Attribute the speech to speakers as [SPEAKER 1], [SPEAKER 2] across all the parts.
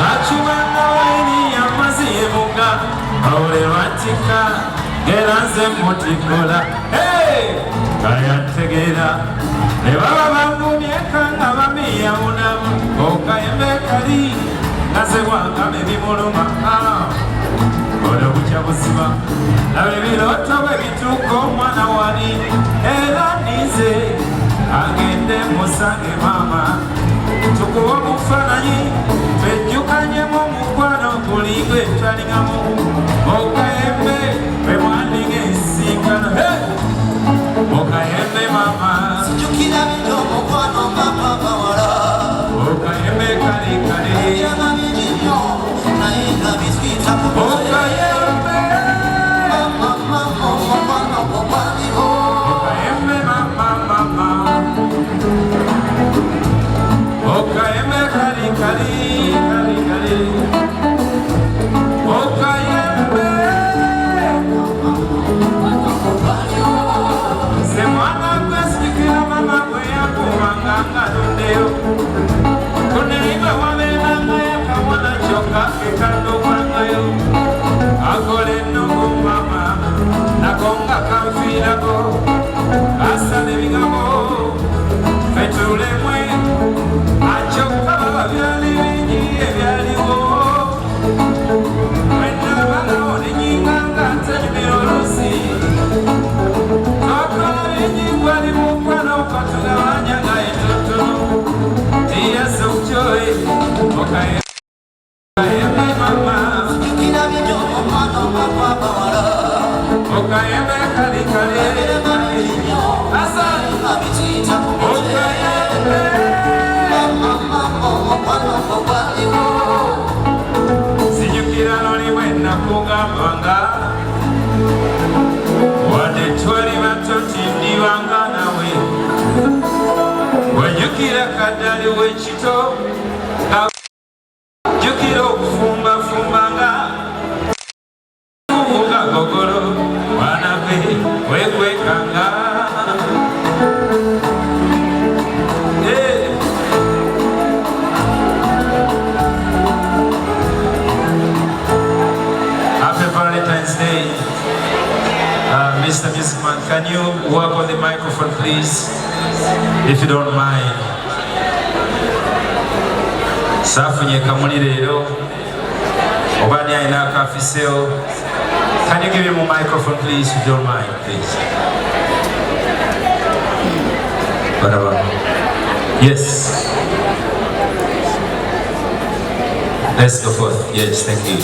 [SPEAKER 1] Nachumana waini yamazi yemunga Aure watika Geranze mutikola Hey! Kaya tegera Nebaba bangu mieka Nabami ya unamu Oka yembe kari Nase wanga mebi muluma Oda bucha busima Nawe biroto bebituko mwana wani Era nize Agende musange mama Tukuwa mufananyi Fejukanye mu mukwano kuligwe chalingamu Okayembe Bemwandige sikana Okayembe mama
[SPEAKER 2] Sijukira bido mukwano mama bawala
[SPEAKER 1] Okayembe kari kari
[SPEAKER 2] Yama bijinyo Na ina biswita kuboze
[SPEAKER 1] Okayembe
[SPEAKER 2] Mama mukwano kukwaniho
[SPEAKER 1] Okayembe mama mama Okayembe kari kari kari kari Okayembe Semwana kwestikira mama kweya kumanganga nundeo Kuneiba wamenanga yaka wana choka kekando kwangayo Akole nungu mama Nakonga kamfirako Asane bigamo Fetule mwe Achoka baba vyali vingi evyaliwo Wenda bana one nyinganga tenimirosi Akala vingi wali mukwana ukatula wanyanga etutu Tia sauchoe Okayembe mama
[SPEAKER 2] Sijukira bido mukwano mama bawala
[SPEAKER 1] Okayembe kari kari
[SPEAKER 2] Yama bijinyo
[SPEAKER 1] Asa
[SPEAKER 2] Na biswita kuboze
[SPEAKER 1] Okayembe
[SPEAKER 2] Mama mukwano kukwaniho
[SPEAKER 1] Sijukira noli wena kugambanga Wade twali batoti ndiwanga nawe Wajukira kadali wechito Jukira okufumba fumbanga Kuvuga gogoro Wanabe wekwekanga Happy Valentine's Day. Mr. Musicman, can you work on the microphone, please? If you don't mind. Safunye kamuni lero. Obani aina kafiseo. Can you give him a microphone, please, if you don't mind, please? Whatever. Yes. Let's go forth. Yes, thank you.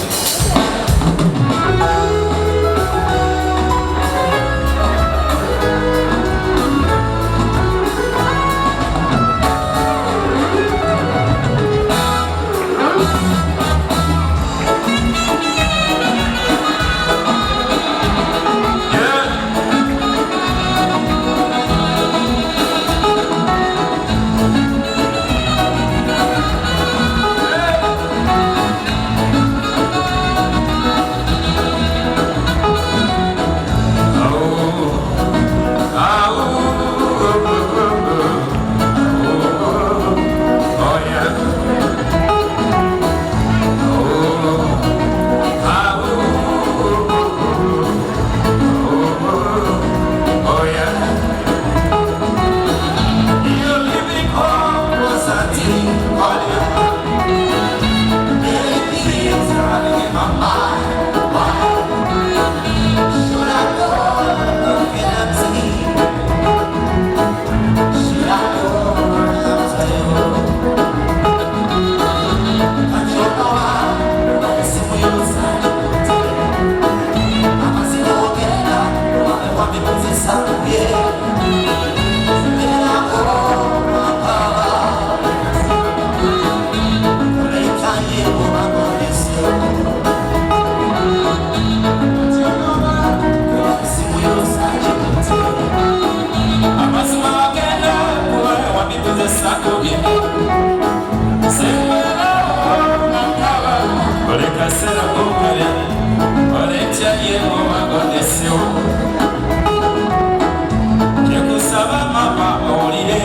[SPEAKER 1] Yekusaba mama olire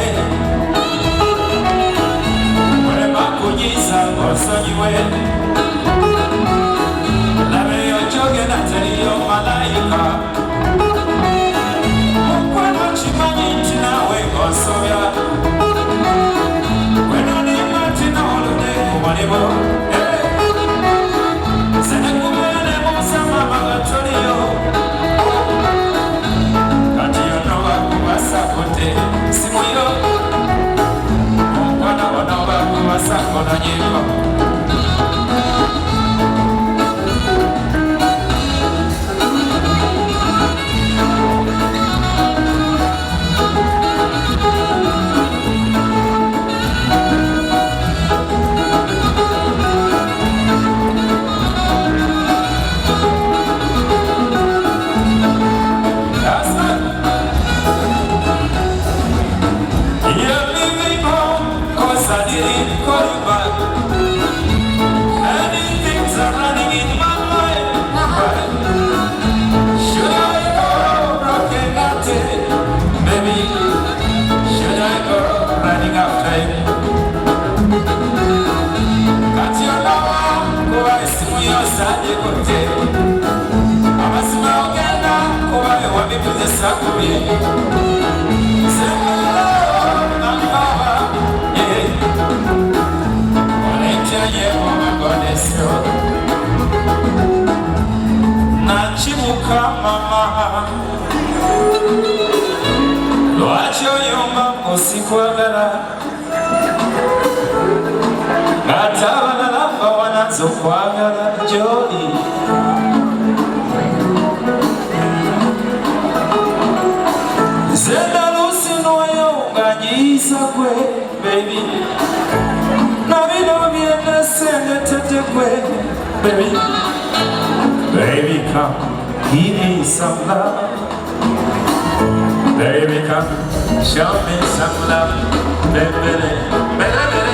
[SPEAKER 1] Wema kunyisa osonyiwe labe yojogera teriyo malayika mukwano kimanyi nti naawe osobya wenonimba nti n'oludde kumalimo senekubene musama magatoliyo kati yono bakubasakute simuyo mukwano bono bakubasakono nyimbo nakibuka mama lwaki oyomba osikwagala ng'ate abalala bawananze okwagala gy'oli zenda lusi noyo ng'anyiisa gwe baby nabino byenesengetete gwe baby baby come give me some love baby come show me some love baby baby